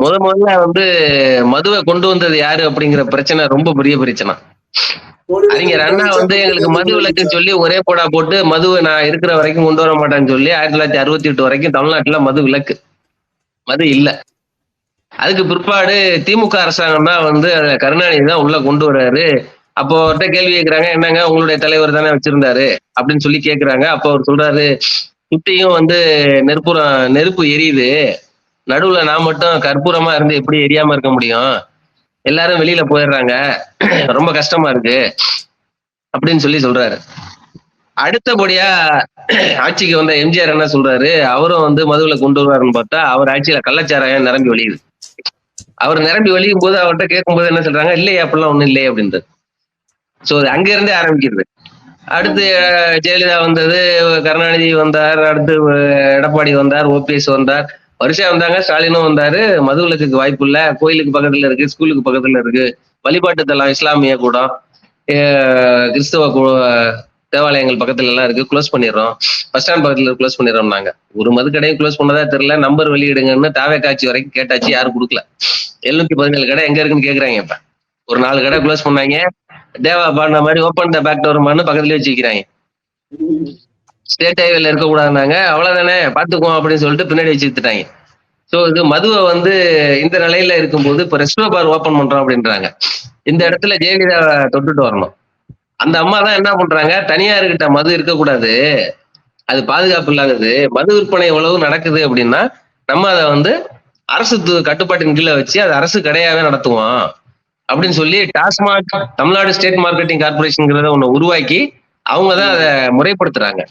முதல்ல வந்து மதுவை கொண்டு வந்தது யாரு அப்படிங்கிற பிரச்சனை ரொம்ப பெரிய பிரச்சனை. அறிஞர் அண்ணா வந்து எங்களுக்கு மது விலக்குன்னு சொல்லி ஒரே போடா போட்டு மதுவை நான் இருக்கிற வரைக்கும் கொண்டு வர மாட்டேன்னு சொல்லி 1968 வரைக்கும் தமிழ்நாட்டுல மது விலக்கு. மது இல்ல. அதுக்கு பிற்பாடு திமுக அரசாங்கம் தான் வந்து கருணாநிதி தான் உள்ள கொண்டு வர்றாரு. அப்போ அவர்கிட்ட கேள்வி கேட்கிறாங்க, என்னங்க உங்களுடைய தலைவர் தானே வச்சிருந்தாரு அப்படின்னு சொல்லி கேட்கிறாங்க. அப்போ அவர் சொல்றாரு, சுத்தியும் வந்து நெருப்பு எரியுது, நடுவுல நான் மட்டும் கற்பூரமா இருந்து எப்படி எரியாம இருக்க முடியும்? எல்லாரும் வெளியில போயிடுறாங்க, ரொம்ப கஷ்டமா இருக்கு அப்படின்னு சொல்லி சொல்றாரு. அடுத்தபடியா ஆட்சிக்கு வந்த எம்ஜிஆர் என்ன சொல்றாரு, அவரும் வந்து மதுவில கொண்டு வருவாருன்னு பார்த்தா அவர் ஆட்சியில கள்ளச்சாராயம் நிரம்பி வழியுது. அவர் நிரம்பி வழியும் போது அவர்கிட்ட கேட்கும்போது என்ன சொல்றாங்க, இல்லையே அப்படிலாம் ஒண்ணும் இல்லையே அப்படின்றது. சோ அங்க இருந்தே ஆரம்பிக்கிறது. அடுத்து ஜெயலலிதா வந்தது, கருணாநிதி வந்தார், அடுத்து எடப்பாடி வந்தார், ஓபிஎஸ் வந்தார், வரிசையா வந்தாங்க. ஸ்டாலினும் வந்தாரு. மதுவிலக்குக்கு வாய்ப்பு இல்ல, கோயிலுக்கு பக்கத்துல இருக்கு, ஸ்கூலுக்கு பக்கத்துல இருக்கு, வழிபாட்டு தலம் இஸ்லாமிய கூடம், கிறிஸ்தவ தேவாலயங்கள் பக்கத்துல எல்லாம் இருக்கு, க்ளோஸ் பண்ணிடுறோம், பஸ் ஸ்டாண்ட் பக்கத்துல க்ளோஸ் பண்ணிடுறோம். நாங்க ஒரு மதுக்கடையும் க்ளோஸ் பண்ணதா தெரியல, நம்பர் வெளியிடுங்கன்னு தாவே காட்சி வரைக்கும் கேட்டாச்சு, யாரும் கொடுக்கல. 717 கடை எங்க இருக்குன்னு கேக்குறாங்க. இப்ப ஒரு 4 கடை க்ளோஸ் பண்ணாங்க. தேவா பாடின மாதிரி ஓப்பன் த பேக் டோர் மண்ணு பக்கத்துலயே வச்சுக்கிறாங்க. ஸ்டேட் ஹைவேல இருக்க கூடாதுனாங்க, அவ்வளவுதானே பாத்துக்குவோம் அப்படின்னு சொல்லிட்டு பின்னாடி வச்சு வித்துட்டாங்க. சோ இது மதுவை வந்து இந்த நிலையில இருக்கும்போது இப்ப ரெஸ்டோ பார் ஓபன் பண்றோம் அப்படின்றாங்க. இந்த இடத்துல ஜெயலலிதா தொட்டுட்டு வரணும். அந்த அம்மா தான் என்ன பண்றாங்க, தனியார்கிட்ட மது இருக்கக்கூடாது, அது பாதுகாப்பு இல்லாதது, மது விற்பனை எவ்வளவு நடக்குது அப்படின்னா நம்ம அதை வந்து அரசு கட்டுப்பாட்டின் கீழே வச்சு அது அரசு கடையாவே நடத்துவோம் அப்படின்னு சொல்லி TASMAC Tamil Nadu state marketing corporation ஒண்ணு உருவாக்கி அவங்க தான் அதை முறைப்படுத்துறாங்க.